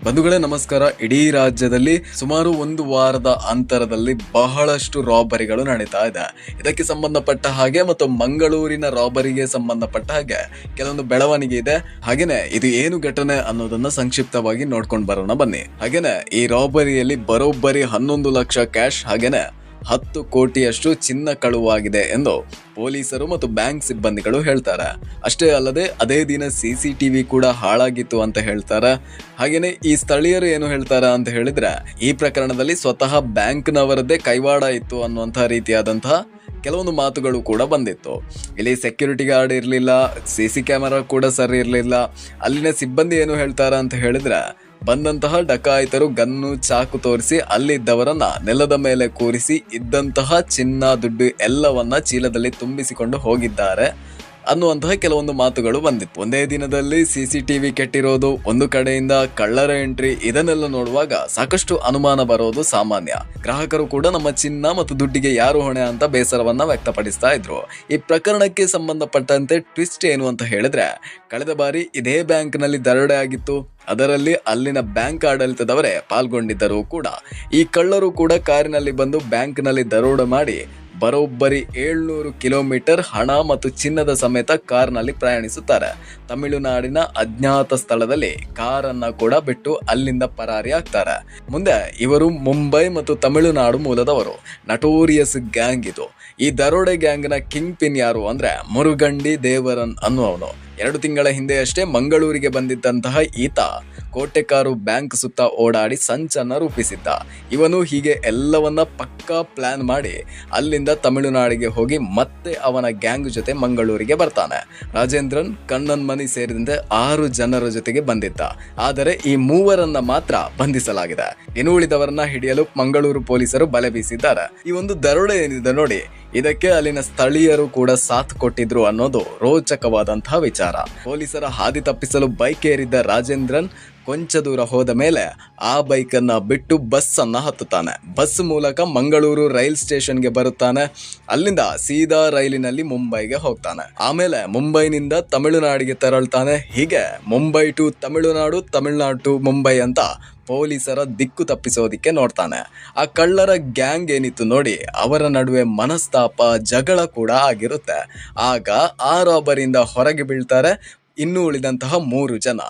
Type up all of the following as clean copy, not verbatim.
ಬಂಧುಗಳೇ ನಮಸ್ಕಾರ. ಇಡೀ ರಾಜ್ಯದಲ್ಲಿ ಸುಮಾರು ಒಂದು ವಾರದ ಅಂತರದಲ್ಲಿ ಬಹಳಷ್ಟು ರಾಬರಿಗಳು ನಡೀತಾ ಇದೆ. ಇದಕ್ಕೆ ಸಂಬಂಧಪಟ್ಟ ಹಾಗೆ ಮತ್ತು ಮಂಗಳೂರಿನ ರಾಬರಿಗೆ ಸಂಬಂಧಪಟ್ಟ ಹಾಗೆ ಕೆಲವೊಂದು ಬೆಳವಣಿಗೆ ಇದೆ. ಹಾಗೇನೆ ಇದು ಏನು ಘಟನೆ ಅನ್ನೋದನ್ನ ಸಂಕ್ಷಿಪ್ತವಾಗಿ ನೋಡ್ಕೊಂಡು ಬರೋಣ ಬನ್ನಿ. ಹಾಗೇನೆ ಈ ರಾಬರಿಯಲ್ಲಿ ಬರೋಬ್ಬರಿ 11 ಲಕ್ಷ ಕ್ಯಾಶ್ ಹಾಗೇನೆ 10 ಕೋಟಿಯಷ್ಟು ಚಿನ್ನ ಕಳುವಾಗಿದೆ ಎಂದು ಪೊಲೀಸರು ಮತ್ತು ಬ್ಯಾಂಕ್ ಸಿಬ್ಬಂದಿಗಳು ಹೇಳ್ತಾರೆ. ಅಷ್ಟೇ ಅಲ್ಲದೆ ಅದೇ ದಿನ CCTV ಕೂಡ ಹಾಳಾಗಿತ್ತು ಅಂತ ಹೇಳ್ತಾರೆ. ಹಾಗೇನೆ ಈ ಸ್ಥಳೀಯರು ಏನು ಹೇಳ್ತಾರೆ ಅಂತ ಹೇಳಿದ್ರೆ, ಈ ಪ್ರಕರಣದಲ್ಲಿ ಸ್ವತಃ ಬ್ಯಾಂಕ್ನವರದ್ದೇ ಕೈವಾಡ ಇತ್ತು ಅನ್ನುವಂತಹ ರೀತಿಯಾದಂತಹ ಕೆಲವೊಂದು ಮಾತುಗಳು ಕೂಡ ಬಂದಿತ್ತು. ಇಲ್ಲಿ ಸೆಕ್ಯೂರಿಟಿ ಗಾರ್ಡ್ ಇರಲಿಲ್ಲ, CC ಕ್ಯಾಮೆರಾ ಕೂಡ ಸರಿ ಇರಲಿಲ್ಲ. ಅಲ್ಲಿನ ಸಿಬ್ಬಂದಿ ಏನು ಹೇಳ್ತಾರ ಅಂತ ಹೇಳಿದ್ರೆ, ಬಂದಂತಹ ಡಕಾಯಿತರು ಗನ್ನು ಚಾಕು ತೋರಿಸಿ ಅಲ್ಲಿದ್ದವರನ್ನ ನೆಲದ ಮೇಲೆ ಕೂರಿಸಿ ಇದ್ದಂತಹ ಚಿನ್ನ ದುಡ್ಡು ಎಲ್ಲವನ್ನ ಚೀಲದಲ್ಲಿ ತುಂಬಿಸಿಕೊಂಡು ಹೋಗಿದ್ದಾರೆ ಅನ್ನುವಂತಹ ಕೆಲವೊಂದು ಮಾತುಗಳು ಬಂದಿತ್ತು. ಒಂದೇ ದಿನದಲ್ಲಿ CCTV ಕೆಟ್ಟಿರೋದು, ಒಂದು ಕಡೆಯಿಂದ ಕಳ್ಳರ ಎಂಟ್ರಿ, ಇದನ್ನೆಲ್ಲ ನೋಡುವಾಗ ಸಾಕಷ್ಟು ಅನುಮಾನ ಬರೋದು ಸಾಮಾನ್ಯ. ಗ್ರಾಹಕರು ಕೂಡ ನಮ್ಮ ಚಿನ್ನ ಮತ್ತು ದುಡ್ಡಿಗೆ ಯಾರು ಹೊಣೆ ಅಂತ ಬೇಸರವನ್ನ ವ್ಯಕ್ತಪಡಿಸ್ತಾ ಇದ್ರು. ಈ ಪ್ರಕರಣಕ್ಕೆ ಸಂಬಂಧಪಟ್ಟಂತೆ ಟ್ವಿಸ್ಟ್ ಏನು ಅಂತ ಹೇಳಿದ್ರೆ, ಕಳೆದ ಬಾರಿ ಇದೇ ಬ್ಯಾಂಕ್ ನಲ್ಲಿ ದರೋಡೆ ಆಗಿತ್ತು. ಅದರಲ್ಲಿ ಅಲ್ಲಿನ ಬ್ಯಾಂಕ್ ಆಡಳಿತದವರೇ ಪಾಲ್ಗೊಂಡಿದ್ದರು ಕೂಡ. ಈ ಕಳ್ಳರು ಕೂಡ ಕಾರಿನಲ್ಲಿ ಬಂದು ಬ್ಯಾಂಕ್ ನಲ್ಲಿ ದರೋಡೆ ಮಾಡಿ ಬರೋಬ್ಬರಿ 700 ಕಿಲೋಮೀಟರ್ ಹಣ ಮತ್ತು ಚಿನ್ನದ ಸಮೇತ ಕಾರ್ನಲ್ಲಿ ಪ್ರಯಾಣಿಸುತ್ತಾರೆ. ತಮಿಳುನಾಡಿನ ಅಜ್ಞಾತ ಸ್ಥಳದಲ್ಲಿ ಕಾರನ್ನ ಕೂಡ ಬಿಟ್ಟು ಅಲ್ಲಿಂದ ಪರಾರಿ ಆಗ್ತಾರೆ. ಮುಂದೆ ಇವರು ಮುಂಬೈ ಮತ್ತು ತಮಿಳುನಾಡು ಮೂಲದವರು. ನಟೋರಿಯಸ್ ಗ್ಯಾಂಗ್ ಇದು. ಈ ದರೋಡೆ ಗ್ಯಾಂಗ್ನ ಕಿಂಗ್ ಪಿನ್ ಯಾರು ಅಂದ್ರೆ ಮುರುಗಂಡಿ ದೇವರನ್ ಅನ್ನುವವನು. 2 ತಿಂಗಳ ಹಿಂದೆಯಷ್ಟೇ ಮಂಗಳೂರಿಗೆ ಬಂದಿದ್ದಂತಹ ಈತ ಕೋಟೆಕಾರು ಬ್ಯಾಂಕ್ ಸುತ್ತ ಓಡಾಡಿ ಸಂಚನ್ನ ರೂಪಿಸಿದ್ದ. ಇವನು ಹೀಗೆ ಎಲ್ಲವನ್ನ ಪಕ್ಕಾ ಪ್ಲಾನ್ ಮಾಡಿ ಅಲ್ಲಿಂದ ತಮಿಳುನಾಡಿಗೆ ಹೋಗಿ ಮತ್ತೆ ಅವನ ಗ್ಯಾಂಗ್ ಜೊತೆ ಮಂಗಳೂರಿಗೆ ಬರ್ತಾನೆ. ರಾಜೇಂದ್ರನ್, ಕಣ್ಣನ್ ಮನಿ ಸೇರಿದಂತೆ 6 ಜನರ ಜೊತೆಗೆ ಬಂದಿದ್ದ. ಆದರೆ ಈ 3 ಮಾತ್ರ ಬಂಧಿಸಲಾಗಿದೆ. ಇನ್ನು ಉಳಿದವರನ್ನ ಹಿಡಿಯಲು ಮಂಗಳೂರು ಪೊಲೀಸರು ಬಲೆ ಬೀಸಿದ್ದಾರೆ. ಈ ಒಂದು ದರೋಡೆ ಏನಿದೆ ನೋಡಿ, ಇದಕ್ಕೆ ಅಲ್ಲಿನ ಸ್ಥಳೀಯರು ಕೂಡ ಸಾಥ್ ಕೊಟ್ಟಿದ್ರು ಅನ್ನೋದು ರೋಚಕವಾದಂತಹ ವಿಚಾರ. ಪೊಲೀಸರ ಹಾದಿ ತಪ್ಪಿಸಲು ಬೈಕ್ ಏರಿದ್ದ ರಾಜೇಂದ್ರನ್ ಕೊಂಚ ದೂರ ಹೋದ ಮೇಲೆ ಆ ಬೈಕ್ ಅನ್ನ ಬಿಟ್ಟು ಬಸ್ ಅನ್ನ ಹತ್ತುತ್ತಾನೆ. ಬಸ್ ಮೂಲಕ ಮಂಗಳೂರು ರೈಲ್ ಸ್ಟೇಷನ್ಗೆ ಬರುತ್ತಾನೆ. ಅಲ್ಲಿಂದ ಸೀದಾ ರೈಲಿನಲ್ಲಿ ಮುಂಬೈಗೆ ಹೋಗ್ತಾನೆ. ಆಮೇಲೆ ಮುಂಬೈನಿಂದ ತಮಿಳುನಾಡಿಗೆ ತೆರಳ್ತಾನೆ. ಹೀಗೆ ಮುಂಬೈ ಟು ತಮಿಳುನಾಡು, ತಮಿಳುನಾಡು ಟು ಮುಂಬೈ ಅಂತ ಪೊಲೀಸರ ದಿಕ್ಕು ತಪ್ಪಿಸೋದಿಕ್ಕೆ ನೋಡ್ತಾನೆ. ಆ ಕಳ್ಳರ ಗ್ಯಾಂಗ್ ಏನಿತ್ತು ನೋಡಿ, ಅವರ ನಡುವೆ ಮನಸ್ತಾಪ, ಜಗಳ ಕೂಡ ಆಗಿರುತ್ತೆ. ಆಗ ಆ ರಾಬರಿಯಿಂದ ಹೊರಗೆ ಬೀಳ್ತಾರೆ ಇನ್ನೂ ಉಳಿದಂತಹ 3 ಜನ.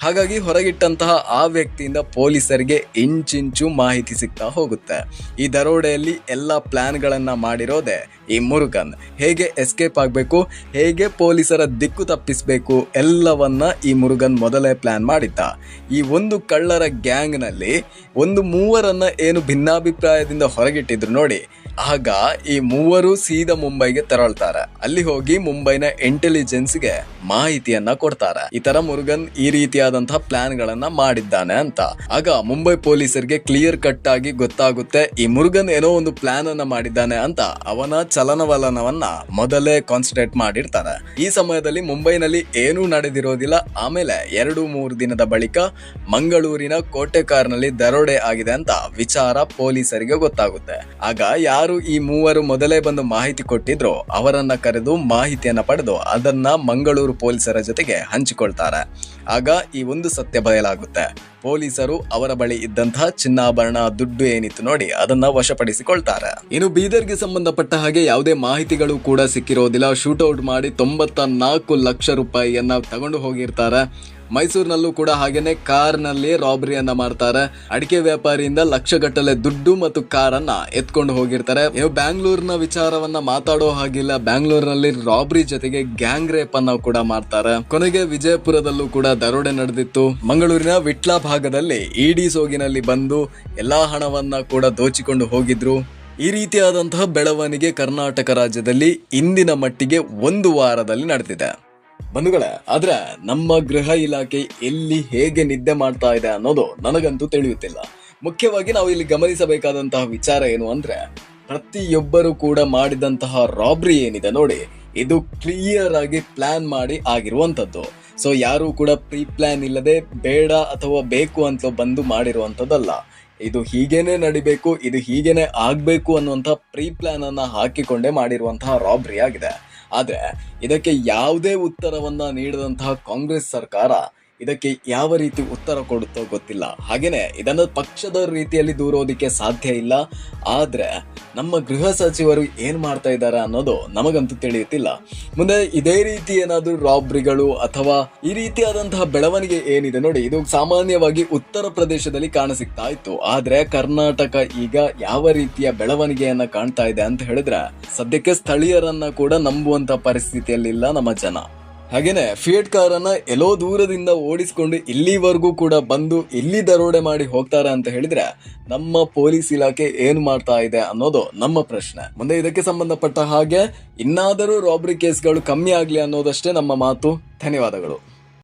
ಹಾಗಾಗಿ ಹೊರಗಿಟ್ಟಂತಹ ಆ ವ್ಯಕ್ತಿಯಿಂದ ಪೊಲೀಸರಿಗೆ ಇಂಚಿಂಚು ಮಾಹಿತಿ ಸಿಗ್ತಾ ಹೋಗುತ್ತೆ. ಈ ದರೋಡೆಯಲ್ಲಿ ಎಲ್ಲ ಪ್ಲಾನ್ಗಳನ್ನ ಮಾಡಿರೋದೆ ಈ ಮುರುಗನ್. ಹೇಗೆ ಎಸ್ಕೇಪ್ ಆಗಬೇಕು, ಹೇಗೆ ಪೊಲೀಸರ ದಿಕ್ಕು ತಪ್ಪಿಸಬೇಕು, ಎಲ್ಲವನ್ನ ಈ ಮುರುಗನ್ ಮೊದಲೇ ಪ್ಲಾನ್ ಮಾಡಿದ್ದ. ಈ ಒಂದು ಕಳ್ಳರ ಗ್ಯಾಂಗ್ನಲ್ಲಿ ಒಂದು 3 ಏನು ಭಿನ್ನಾಭಿಪ್ರಾಯದಿಂದ ಹೊರಗಿಟ್ಟಿದ್ರು ನೋಡಿ, ಆಗ ಈ 3 ಸೀದಾ ಮುಂಬೈಗೆ ತೆರಳ್ತಾರೆ. ಅಲ್ಲಿ ಹೋಗಿ ಮುಂಬೈನ ಇಂಟೆಲಿಜೆನ್ಸ್ಗೆ ಮಾಹಿತಿಯನ್ನ ಕೊಡ್ತಾರೆ. ಈ ತರ ಮುರುಗನ್ ಈ ರೀತಿಯಾದಂತಹ ಪ್ಲಾನ್ ಗಳನ್ನ ಮಾಡಿದ್ದಾನೆ ಅಂತ. ಆಗ ಮುಂಬೈ ಪೊಲೀಸರಿಗೆ ಕ್ಲಿಯರ್ ಕಟ್ ಆಗಿ ಗೊತ್ತಾಗುತ್ತೆ, ಈ ಮುರುಗನ್ ಏನೋ ಒಂದು ಪ್ಲಾನ್ ಅನ್ನ ಮಾಡಿದ್ದಾನೆ ಅಂತ. ಅವನ ಚಲನವಲನವನ್ನ ಮೊದಲೇ ಕಾನ್ಸಂಟ್ರೇಟ್ ಮಾಡಿರ್ತಾರೆ. ಈ ಸಮಯದಲ್ಲಿ ಮುಂಬೈನಲ್ಲಿ ಏನೂ ನಡೆದಿರೋದಿಲ್ಲ. ಆಮೇಲೆ 2-3 ದಿನದ ಬಳಿಕ ಮಂಗಳೂರಿನ ಕೋಟೆಕಾರ್ನಲ್ಲಿ ದರೋಡೆ ಆಗಿದೆ ಅಂತ ವಿಚಾರ ಪೊಲೀಸರಿಗೆ ಗೊತ್ತಾಗುತ್ತೆ. ಆಗ ಯಾರು ಈ 3 ಮೊದಲೇ ಬಂದು ಮಾಹಿತಿ ಕೊಟ್ಟಿದ್ರು ಅವರನ್ನ ಕರೆದು ಮಾಹಿತಿಯನ್ನ ಪಡೆದು ಅದನ್ನ ಮಂಗಳೂರು ಪೊಲೀಸರ ಜೊತೆಗೆ ಹಂಚಿಕೊಳ್ತಾರೆ. ಆಗ ಈ ಒಂದು ಸತ್ಯ ಬಯಲಾಗುತ್ತೆ. ಪೊಲೀಸರು ಅವರ ಬಳಿ ಇದ್ದಂತಹ ಚಿನ್ನಾಭರಣ, ದುಡ್ಡು ಏನಿತ್ತು ನೋಡಿ, ಅದನ್ನ ವಶಪಡಿಸಿಕೊಳ್ತಾರೆ. ಇನ್ನು ಬೀದರ್ಗೆ ಸಂಬಂಧಪಟ್ಟ ಹಾಗೆ ಯಾವುದೇ ಮಾಹಿತಿಗಳು ಕೂಡ ಸಿಕ್ಕಿರೋದಿಲ್ಲ. ಶೂಟೌಟ್ ಮಾಡಿ 94 ಲಕ್ಷ ರೂಪಾಯಿಯನ್ನ ತಗೊಂಡು ಹೋಗಿರ್ತಾರೆ. ಮೈಸೂರಿನಲ್ಲೂ ಕೂಡ ಹಾಗೇನೆ ಕಾರ್ನಲ್ಲಿ ರಾಬರಿಯನ್ನ ಮಾಡ್ತಾರೆ. ಅಡಿಕೆ ವ್ಯಾಪಾರಿಯಿಂದ ಲಕ್ಷಗಟ್ಟಲೆ ದುಡ್ಡು ಮತ್ತು ಕಾರನ್ನ ಎತ್ಕೊಂಡು ಹೋಗಿರ್ತಾರೆ. ಇನ್ನು ಬ್ಯಾಂಗ್ಳೂರ್ನ ವಿಚಾರವನ್ನ ಮಾತಾಡೋ ಹಾಗಿಲ್ಲ. ಬ್ಯಾಂಗ್ಳೂರಿನಲ್ಲಿ ರಾಬರಿ ಜೊತೆಗೆ ಗ್ಯಾಂಗ್ ರೇಪ್ ಅನ್ನ ಕೂಡ ಮಾಡ್ತಾರೆ. ಕೊನೆಗೆ ವಿಜಯಪುರದಲ್ಲೂ ಕೂಡ ದರೋಡೆ ನಡೆದಿತ್ತು. ಮಂಗಳೂರಿನ ವಿಟ್ಲ ಭಾಗದಲ್ಲಿ ಇಡಿ ಸೋಗಿನಲ್ಲಿ ಬಂದು ಎಲ್ಲಾ ಹಣವನ್ನ ಕೂಡ ದೋಚಿಕೊಂಡು ಹೋಗಿದ್ರು. ಈ ರೀತಿಯಾದಂತಹ ಬೆಳವಣಿಗೆ ಕರ್ನಾಟಕ ರಾಜ್ಯದಲ್ಲಿ ಇಂದಿನ ಮಟ್ಟಿಗೆ 1 ವಾರದಲ್ಲಿ ನಡೆದಿದೆ ಬಂಧುಗಳೇ. ಆದ್ರೆ ನಮ್ಮ ಗೃಹ ಇಲಾಖೆ ಎಲ್ಲಿ ಹೇಗೆ ನಿದ್ದೆ ಮಾಡ್ತಾ ಇದೆ ಅನ್ನೋದು ನನಗಂತೂ ತಿಳಿಯುತ್ತಿಲ್ಲ. ಮುಖ್ಯವಾಗಿ ನಾವು ಇಲ್ಲಿ ಗಮನಿಸಬೇಕಾದಂತಹ ವಿಚಾರ ಏನು ಅಂದ್ರೆ, ಪ್ರತಿಯೊಬ್ಬರು ಕೂಡ ಮಾಡಿದಂತಹ ರಾಬರಿ ಏನಿದೆ ನೋಡಿ, ಇದು ಕ್ಲಿಯರ್ ಆಗಿ ಪ್ಲಾನ್ ಮಾಡಿ ಆಗಿರುವಂತದ್ದು. ಸೊ ಯಾರು ಕೂಡ ಪ್ರೀ ಪ್ಲಾನ್ ಇಲ್ಲದೆ ಬೇಡ ಅಥವಾ ಬೇಕು ಅಂತ ಬಂದು ಮಾಡಿರುವಂತದ್ದಲ್ಲ. ಇದು ಹೀಗೇನೆ ನಡಿಬೇಕು, ಇದು ಹೀಗೇನೆ ಆಗ್ಬೇಕು ಅನ್ನುವಂಥ ಪ್ರೀ ಪ್ಲಾನ್ ಅನ್ನ ಹಾಕಿಕೊಂಡೇ ಮಾಡಿರುವಂತಹ ರಾಬರಿ ಆಗಿದೆ. ಆದ್ರೆ ಇದಕ್ಕೆ ಯಾವುದೇ ಉತ್ತರವನ್ನ ನೀಡದಂತಹ ಕಾಂಗ್ರೆಸ್ ಸರ್ಕಾರ ಇದಕ್ಕೆ ಯಾವ ರೀತಿ ಉತ್ತರ ಕೊಡುತ್ತೋ ಗೊತ್ತಿಲ್ಲ. ಹಾಗೇನೆ ಇದನ್ನು ಪಕ್ಷದ ರೀತಿಯಲ್ಲಿ ದೂರೋದಿಕ್ಕೆ ಸಾಧ್ಯ ಇಲ್ಲ. ಆದ್ರೆ ನಮ್ಮ ಗೃಹ ಸಚಿವರು ಏನ್ ಮಾಡ್ತಾ ಇದ್ದಾರೆ ಅನ್ನೋದು ನಮಗಂತೂ ತಿಳಿಯುತ್ತಿಲ್ಲ. ಮುಂದೆ ಇದೇ ರೀತಿ ಏನಾದ್ರೂ ರಾಬ್ರಿಗಳು ಅಥವಾ ಈ ರೀತಿಯಾದಂತಹ ಬೆಳವಣಿಗೆ ಏನಿದೆ ನೋಡಿ, ಇದು ಸಾಮಾನ್ಯವಾಗಿ ಉತ್ತರ ಪ್ರದೇಶದಲ್ಲಿ ಕಾಣಸಿಗ್ತಾ ಇತ್ತು. ಆದ್ರೆ ಕರ್ನಾಟಕ ಈಗ ಯಾವ ರೀತಿಯ ಬೆಳವಣಿಗೆಯನ್ನ ಕಾಣ್ತಾ ಇದೆ ಅಂತ ಹೇಳಿದ್ರೆ, ಸದ್ಯಕ್ಕೆ ಸ್ಥಳೀಯರನ್ನ ಕೂಡ ನಂಬುವಂತ ಪರಿಸ್ಥಿತಿಯಲ್ಲಿಲ್ಲ ನಮ್ಮ ಜನ. ಹಾಗೇನೆ ಫಿಯೇಟ್ ಕಾರನ್ನ ಎಲ್ಲೋ ದೂರದಿಂದ ಓಡಿಸಿಕೊಂಡು ಇಲ್ಲಿವರೆಗೂ ಕೂಡ ಬಂದು ಇಲ್ಲಿ ದರೋಡೆ ಮಾಡಿ ಹೋಗ್ತಾರೆ ಅಂತ ಹೇಳಿದ್ರೆ, ನಮ್ಮ ಪೊಲೀಸ್ ಇಲಾಖೆ ಏನ್ ಮಾಡ್ತಾ ಇದೆ ಅನ್ನೋದು ನಮ್ಮ ಪ್ರಶ್ನೆ. ಮುಂದೆ ಇದಕ್ಕೆ ಸಂಬಂಧಪಟ್ಟ ಹಾಗೆ ಇನ್ನಾದರೂ ರಾಬರಿ ಕೇಸ್ಗಳು ಕಮ್ಮಿ ಆಗ್ಲಿ ಅನ್ನೋದಷ್ಟೇ ನಮ್ಮ ಮಾತು. ಧನ್ಯವಾದಗಳು.